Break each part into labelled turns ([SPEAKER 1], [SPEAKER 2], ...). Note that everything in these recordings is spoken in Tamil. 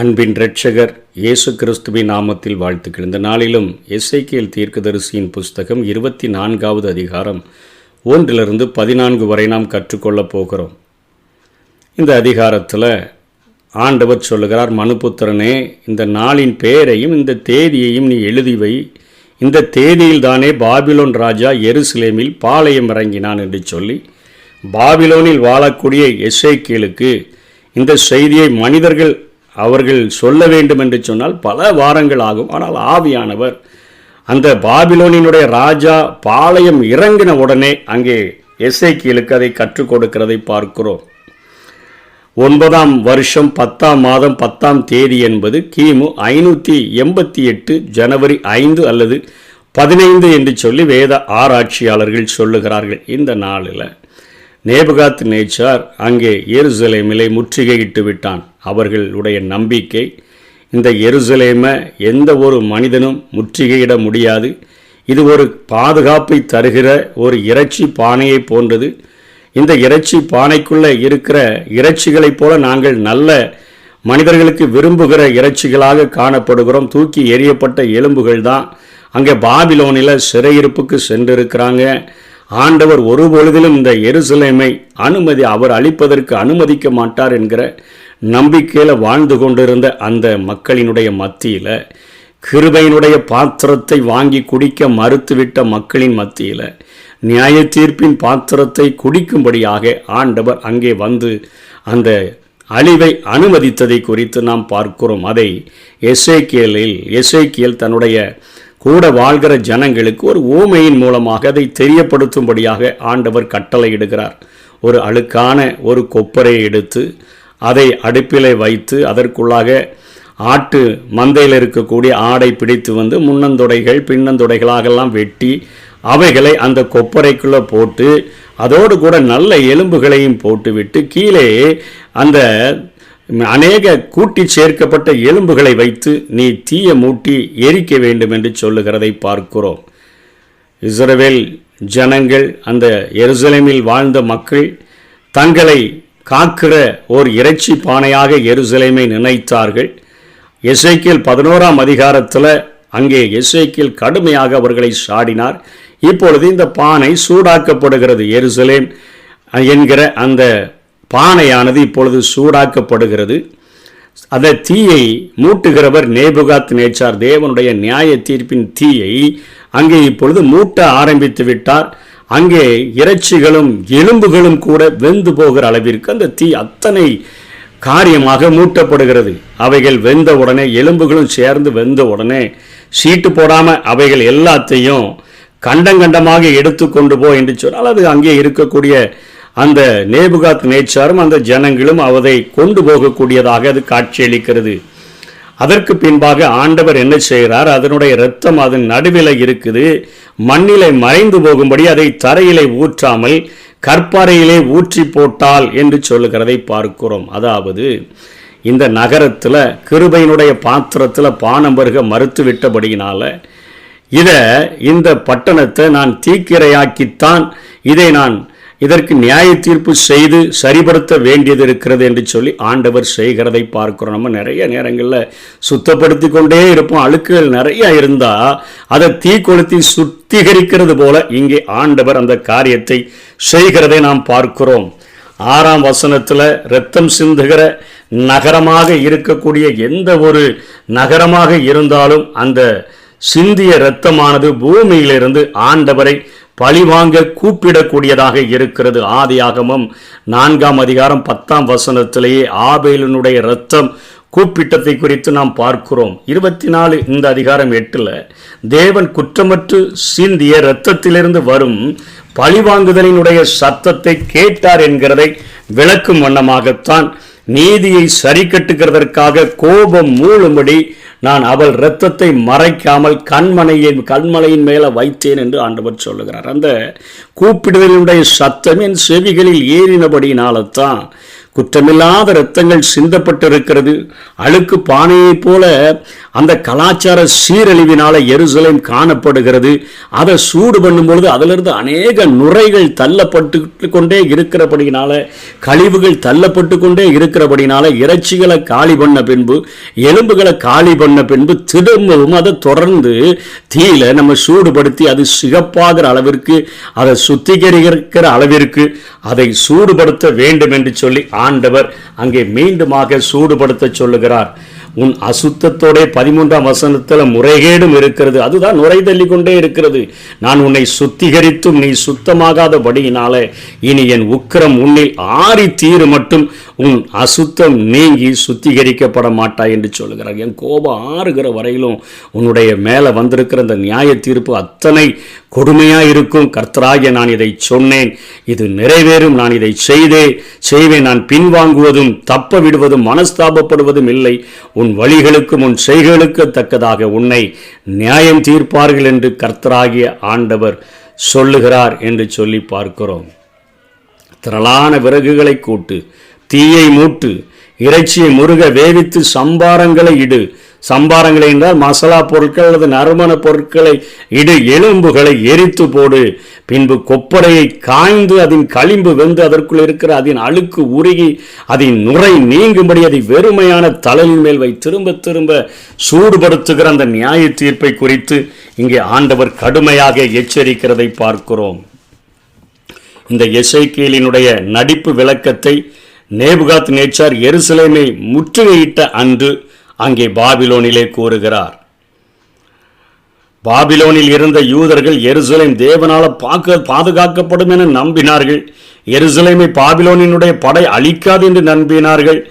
[SPEAKER 1] அன்பின் இரட்சகர் இயேசு கிறிஸ்துவின் நாமத்தில் வாழ்த்துக்கள். இந்த நாளிலும் எசேக்கியேல் தீர்க்கதரிசியின் புஸ்தகம் 24வது அதிகாரம் 1-14 வரை நாம் கற்றுக்கொள்ளப் போகிறோம். இந்த அதிகாரத்தில் ஆண்டவர் சொல்லுகிறார், மனுபுத்திரனே, இந்த நாளின் பெயரையும் இந்த தேதியையும் நீ எழுதி வை. இந்த தேதியில் தானே பாபிலோன் ராஜா எருசலேமில் பாளையம் இறங்கினான் என்று சொல்லி பாபிலோனில் வாழக்கூடிய எசேக்கியேலுக்கு இந்த செய்தியை மனிதர்கள் அவர்கள் சொல்ல வேண்டும் என்று சொன்னால் பல வாரங்கள் ஆகும். ஆனால் ஆவியானவர் அந்த பாபிலோனினுடைய ராஜா பாளையம் இறங்கின உடனே அங்கே எசேக்கியேலுக்கு அதை கற்றுக் கொடுக்கிறதை பார்க்கிறோம். 9ஆம் வருஷம் 10ஆம் மாதம் 10ஆம் தேதி என்பது கிமு 588 ஜனவரி 5 அல்லது 15 என்று சொல்லி வேத ஆராய்ச்சியாளர்கள் சொல்லுகிறார்கள். இந்த நாளில் நேபுகாத் நேச்சார் அங்கே எருசலேமிலே முற்றுகையிட்டு விட்டான். அவர்களுடைய நம்பிக்கை, இந்த எருசலேமை எந்த ஒரு மனிதனும் முற்றுகையிட முடியாது, இது ஒரு பாதுகாப்பை தருகிற ஒரு இறைச்சி பானையை போன்றது. இந்த இறைச்சி பானைக்குள்ளே இருக்கிற இறைச்சிகளைப் போல நாங்கள் நல்ல மனிதர்களுக்கு விரும்புகிற இறைச்சிகளாக காணப்படுகிறோம். தூக்கி எறியப்பட்ட எலும்புகள் தான் அங்கே பாபிலோனில் சிறையிருப்புக்கு சென்றிருக்கிறாங்க. ஆண்டவர் ஒரு பொழுதிலும் இந்த எருசலேமை அவர் அழிப்பதற்கு அனுமதிக்க மாட்டார் என்கிற நம்பிக்கையில் வாழ்ந்து கொண்டிருந்த அந்த மக்களினுடைய மத்தியில், கிருபையினுடைய பாத்திரத்தை வாங்கி குடிக்க மறுத்துவிட்ட மக்களின் மத்தியில் நியாய தீர்ப்பின் பாத்திரத்தை குடிக்கும்படியாக ஆண்டவர் அங்கே வந்து அந்த அழிவை அனுமதித்ததை குறித்து நாம் பார்க்கிறோம். அதை எசேக்கியேல் தன்னுடைய கூட வாழ்கிற ஜனங்களுக்கு ஒரு ஊமையின் மூலமாக அதை தெரியப்படுத்தும்படியாக ஆண்டவர் கட்டளையிடுகிறார். ஒரு அழுக்கான ஒரு கொப்பரை எடுத்து அதை அடுப்பிலே வைத்து அதற்குள்ளாக ஆட்டு மந்தையில் இருக்கக்கூடிய ஆடை பிடித்து வந்து முன்னந்தொடைகள் பின்னந்தொடைகளாகலாம் வெட்டி அவைகளை அந்த கொப்பரைக்குள்ளே போட்டு அதோடு கூட நல்ல எலும்புகளையும் போட்டுவிட்டு கீழே அந்த அநேக கூட்டி சேர்க்கப்பட்ட எலும்புகளை வைத்து நீ தீய மூட்டி எரிக்க வேண்டும் என்று சொல்லுகிறதை பார்க்கிறோம். இஸ்ரவேல் ஜனங்கள், அந்த எருசலேமில் வாழ்ந்த மக்கள் தங்களை காக்கிற ஓர் இறைச்சி பானையாக எருசலேமை நினைத்தார்கள். எசேக்கியேல் 11ஆம் அதிகாரத்தில் அங்கே எசேக்கியேல் கடுமையாக அவர்களை சாடினார். இப்பொழுது இந்த பானை சூடாக்கப்படுகிறது. எருசலேம் என்கிற அந்த பானையானது இப்பொழுது சூடாக்கப்படுகிறது. அந்த தீயை மூட்டுகிறவர் நேபுகாத் நேச்சார். தேவனுடைய நியாய தீர்ப்பின் தீயை அங்கே இப்பொழுது மூட்ட ஆரம்பித்து விட்டார். அங்கே இறைச்சிகளும் எலும்புகளும் கூட வெந்து போகிற அளவிற்கு அந்த தீ அத்தனை காரியமாக மூட்டப்படுகிறது. அவைகள் வெந்த உடனே, எலும்புகளும் சேர்ந்து வெந்த உடனே சீட்டு போடாமல் அவைகள் எல்லாத்தையும் கண்டமாக எடுத்து கொண்டு போ என்று சொன்னால் அது அங்கே இருக்கக்கூடிய அந்த நேபுகாத் நேச்சாரும் அந்த ஜனங்களும் அதை கொண்டு போகக்கூடியதாக அது காட்சியளிக்கிறது. அதற்கு பின்பாக ஆண்டவர் என்ன செய்கிறார்? அதனுடைய இரத்தம் அதன் நடுவில் இருக்குது, மண்ணிலே மறைந்து போகும்படி அதை தரையிலே ஊற்றாமல் கற்பாறையிலே ஊற்றி போட்டால் என்று சொல்லுகிறதை பார்க்கிறோம். அதாவது இந்த நகரத்தில் கிருபையினுடைய பாத்திரத்தில் பானம் பருக மறுத்து விட்டபடியினால இந்த பட்டணத்தை நான் தீக்கிரையாக்கித்தான் இதற்கு நியாய தீர்ப்பு செய்து சரிபடுத்த வேண்டியது இருக்கிறது என்று சொல்லி ஆண்டவர் செய்கிறதை பார்க்கிறோம். நம்ம நிறைய நேரங்களில் சுத்தப்படுத்தி கொண்டே இருப்போம். அழுக்குகள் நிறைய இருந்தால் அதை தீ கொளுத்தி சுத்திகரிக்கிறது போல இங்கே ஆண்டவர் அந்த காரியத்தை செய்கிறதை நாம் பார்க்கிறோம். 6ஆம் வசனத்தில் இரத்தம் சிந்துகிற நகரமாக இருக்கக்கூடிய எந்த ஒரு நகரமாக இருந்தாலும் அந்த சிந்திய இரத்தமானது பூமியிலிருந்து ஆண்டவரை பழிவாங்க கூப்பிடக்கூடியதாக இருக்கிறது. ஆதியாகமம் 4ஆம் அதிகாரம் 10ஆம் வசனத்திலேயே ஆபேலினுடைய இரத்தம் கூப்பிட்டதை குறித்து நாம் பார்க்கிறோம். 24 இந்த அதிகாரம் 8 தேவன் குற்றமற்று சிந்திய இரத்தத்திலிருந்து வரும் பழிவாங்குதலினுடைய சத்தத்தை கேட்டார் என்கிறதை விளக்கும் வண்ணமாகத்தான் நீதியை சரி கட்டுகிறதற்காக கோபம் மூழும்படி நான் அவள் இரத்தத்தை மறைக்காமல் கண்மலையின் மேலே வைத்தேன் என்று ஆண்டவர் சொல்லுகிறார். அந்த கூப்பிடுதலுடைய சத்தம் என் செவிகளில் ஏறினபடினால்தான் குற்றமில்லாத இரத்தங்கள் சிந்தப்பட்டிருக்கிறது. அழுக்கு பானையைப் போல அந்த கலாச்சார சீரழிவினால எருசலேம் காணப்படுகிறது. அதை சூடு பண்ணும்பொழுது அதிலிருந்து அநேக நுரைகள் தள்ளப்பட்டு கொண்டே இருக்கிறபடினால, கழிவுகள் தள்ளப்பட்டு கொண்டே இருக்கிறபடினால, இறைச்சிகளை காலி பண்ண பின்பு, எலும்புகளை காலி பண்ண பின்பு திரும்பவும் அதை தொடர்ந்து தீயில நம்ம சூடுபடுத்தி அது சிகப்பாகிற அளவிற்கு, அதை சுத்திகரிக்கிற அளவிற்கு அதை சூடுபடுத்த வேண்டும் என்று சொல்லி ஆண்டவர் அங்கே மீண்டுமாக சூடுபடுத்த சொல்லுகிறார். உன் அசுத்தத்தோட 13ஆம் வசனத்தில் முறைகேடும் இருக்கிறது. அதுதான் நுரை தள்ளி கொண்டே இருக்கிறது. நான் உன்னை சுத்திகரித்தும் நீ சுத்தமாகாதபடியினால இனி என் உக்கிரம் உன்னில் ஆறி தீரு மட்டும் உன் அசுத்தம் நீங்கி சுத்திகரிக்கப்பட மாட்டாய் என்று சொல்லுகிறார். என் கோபம் ஆறுகிற வரையிலும் உன்னுடைய மேலே வந்திருக்கிற அந்த நியாய தீர்ப்பு அத்தனை கொடுமையாக இருக்கும். கர்த்தராகிய நான் இதை சொன்னேன், இது நிறைவேறும், நான் இதை செய்வேன், நான் பின்வாங்குவதும் தப்ப விடுவதும் மனஸ்தாபப்படுவதும் இல்லை. உன் வழிகளுக்கும் உன் செய்களுக்கு தக்கதாக உன்னை நியாயம் தீர்ப்பார்கள் என்று கர்த்தராகிய ஆண்டவர் சொல்லுகிறார் என்று சொல்லி பார்க்கிறோம். திரளான விறகுகளை கூட்டு, தீயை மூட்டு, இறைச்சியை முருக வேவித்து சம்பாரங்களை இடு. சம்பாரங்களை என்றால் மசாலா பொருட்கள் அல்லது நறுமண பொருட்களை இடு. எலும்புகளை எரித்து போடு. பின்பு கொப்பரையை காய்ந்து அதன் களிம்பு வெந்து அதற்குள் இருக்கிற அதன் அழுக்கு உருகி அதன் நுரை நீங்கும்படி அதை வெறுமையான தலையின் மேல் வை. திரும்ப திரும்ப சூடுபடுத்துகிற அந்த நியாய தீர்ப்பை குறித்து இங்கே ஆண்டவர் கடுமையாக எச்சரிக்கிறதை பார்க்கிறோம். இந்த எசேக்கியேலினுடைய நடிப்பு விளக்கத்தை நேபுகாத் நேச்சார் எருசலேமை முற்றுகையிட்ட அன்று அங்கே பாபிலோனிலே கூறுகிறார். பாபிலோனில் இருந்த யூதர்கள் எருசலேம் தேவனால பாதுகாக்கப்படும் என நம்பினார்கள். எருசலேமை பாபிலோனினுடைய படை அழிக்காது என்று நம்பினார்கள்.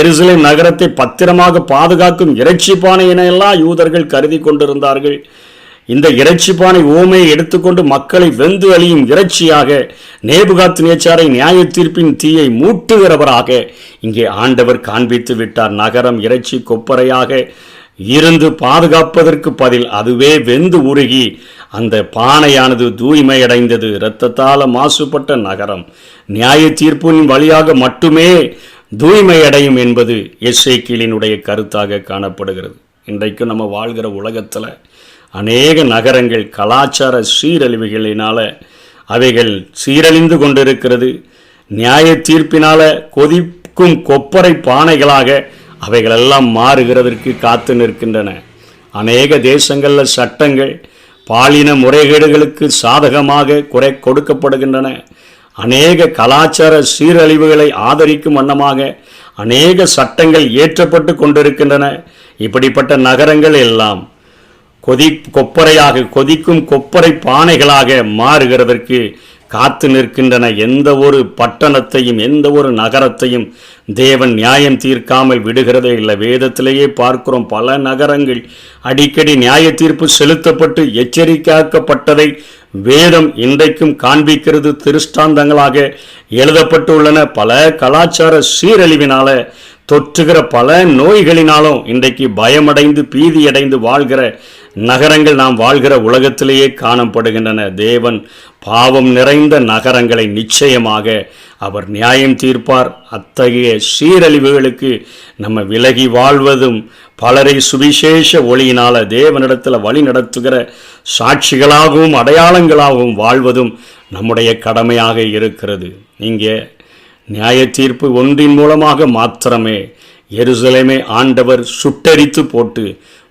[SPEAKER 1] எருசலேம் நகரத்தை பத்திரமாக பாதுகாக்கும் இறைச்சிப்பானை என எல்லாம் யூதர்கள் கருதி கொண்டிருந்தார்கள். இந்த இறைச்சிப்பானை ஓமையை எடுத்துக்கொண்டு மக்களை வெந்து அழியும் இறைச்சியாக நேபுகாத் நேச்சாரை நியாய தீர்ப்பின் தீயை மூட்டுகிறவராக இங்கே ஆண்டவர் காண்பித்து விட்டார். நகரம் இறைச்சி கொப்பரையாக இருந்து பாதுகாப்பதற்கு பதில் அதுவே வெந்து உருகி அந்த பானையானது தூய்மையடைந்தது. இரத்தத்தால் மாசுபட்ட நகரம் நியாய தீர்ப்பின் வழியாக மட்டுமே தூய்மையடையும் என்பது எசேக்கியேலினுடைய கருத்தாக காணப்படுகிறது. இன்றைக்கு நம்ம வாழ்கிற உலகத்தில் அநேக நகரங்கள் கலாச்சார சீரழிவுகளினால் அவைகள் சீரழிந்து கொண்டிருக்கிறது. நியாய தீர்ப்பினால் கொதிக்கும் கொப்பரை பானைகளாக அவைகளெல்லாம் மாறுகிறதற்கு காத்து நிற்கின்றன. அநேக தேசங்களில் சட்டங்கள் பாலின முறைகேடுகளுக்கு சாதகமாக கொடுக்கப்படுகின்றன. அநேக கலாச்சார சீரழிவுகளை ஆதரிக்கும் வண்ணமாக அநேக சட்டங்கள் இயற்றப்பட்டு கொண்டிருக்கின்றன. இப்படிப்பட்ட நகரங்கள் எல்லாம் கொதிக்கும் கொப்பரை பானைகளாக மாறுகிறதற்கு காத்து நிற்கின்றன. எந்த ஒரு பட்டணத்தையும் எந்த ஒரு நகரத்தையும் தேவன் நியாயம் தீர்க்காமல் விடுகிறதே இல்லை. வேதத்திலேயே பார்க்கிறோம், பல நகரங்கள் அடிக்கடி நியாய தீர்ப்பு செலுத்தப்பட்டு எச்சரிக்கையாக்கப்பட்டதை வேதம் இன்றைக்கும் காண்பிக்கிறது. திருஷ்டாந்தங்களாக எழுதப்பட்டுள்ளன. பல கலாச்சார சீரழிவினால தொற்றுகிற பல நோய்களினாலும் இன்றைக்கு பயமடைந்து பீதியடைந்து வாழ்கிற நகரங்கள் நாம் வாழ்கிற உலகத்திலேயே காணப்படுகின்றன. தேவன் பாவம் நிறைந்த நகரங்களை நிச்சயமாக அவர் நியாயம் தீர்ப்பார். அத்தகைய சீரழிவுகளுக்கு நம்ம விலகி வாழ்வதும் பலரை சுவிசேஷ ஒளியினால தேவனிடத்தில் வழி நடத்துகிற சாட்சிகளாகவும் அடையாளங்களாகவும் வாழ்வதும் நம்முடைய கடமையாக இருக்கிறது. இங்கே நியாய தீர்ப்பு ஒன்றின் மூலமாக மாத்திரமே எருசலேமை ஆண்டவர் சுட்டரித்து போட்டு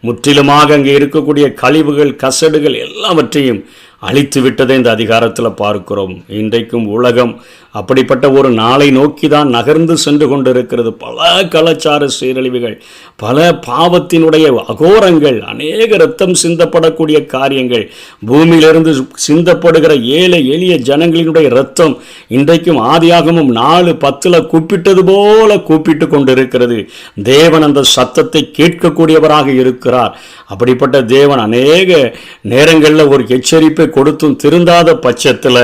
[SPEAKER 1] முற்றிலுமாக அங்கே இருக்கக்கூடிய கழிவுகள் கசடுகள் எல்லாவற்றையும் அழித்து விட்டதை இந்த அதிகாரத்தில் பார்க்கிறோம். இன்றைக்கும் உலகம் அப்படிப்பட்ட ஒரு நாளை நோக்கி தான் நகர்ந்து சென்று கொண்டிருக்கிறது. பல கலாச்சார சீரழிவுகள், பல பாவத்தினுடைய அகோரங்கள், அநேக இரத்தம் சிந்தப்படக்கூடிய காரியங்கள், பூமியிலிருந்து சிந்தப்படுகிற ஏழை எளிய ஜனங்களினுடைய இரத்தம் இன்றைக்கும் ஆதியாகமும் 4:10 கூப்பிட்டது போல கூப்பிட்டு கொண்டிருக்கிறது. தேவன் அந்த சத்தத்தை கேட்கக்கூடியவராக இருக்கிறார். அப்படிப்பட்ட தேவன் அநேக நேரங்களில் ஒரு எச்சரிப்பை கொடுத்தும் திருந்தாத பட்சத்தில்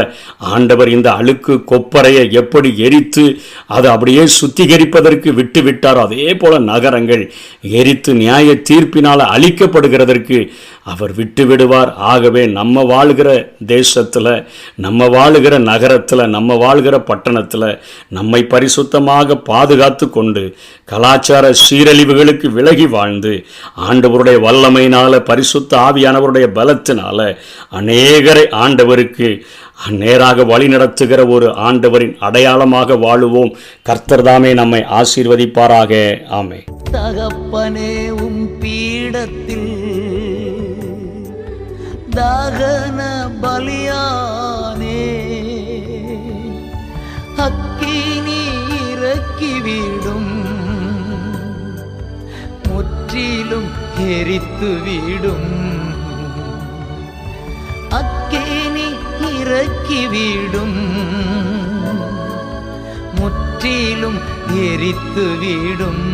[SPEAKER 1] ஆண்டவர் இந்த அழுக்கு கொப்பரையை எப்படி எரித்து அதை அப்படியே சுத்திகரிப்பதற்கு விட்டு விட்டார். அதே போல நகரங்கள் எரித்து நியாய தீர்ப்பினால் அழிக்கப்படுகிறதற்கு அவர் விட்டு விடுவார். ஆகவே நம்ம வாழ்கிற தேசத்தில், நம்ம வாழுகிற நகரத்தில், நம்ம வாழ்கிற பட்டணத்தில் நம்மை பரிசுத்தமாக பாதுகாத்து கொண்டு கலாச்சார சீரழிவுகளுக்கு விலகி வாழ்ந்து ஆண்டவருடைய வல்லமையினால், பரிசுத்த ஆவியானவருடைய பலத்தினால அநேகரை ஆண்டவருக்கு நேராக வழி நடத்துகிற ஒரு ஆண்டவரின் அடையாளமாக வாழுவோம். கர்த்தர் தாமே நம்மை ஆசீர்வதிப்பாராக. ஆமே.
[SPEAKER 2] தகப்பனே, உம் பீடத்தில் தகன பலியானே, அக்கினி இறக்கிவிடும், முற்றிலும் எரித்துவிடும். அக்கினி இறக்கிவிடும், முற்றிலும் எரித்துவிடும்.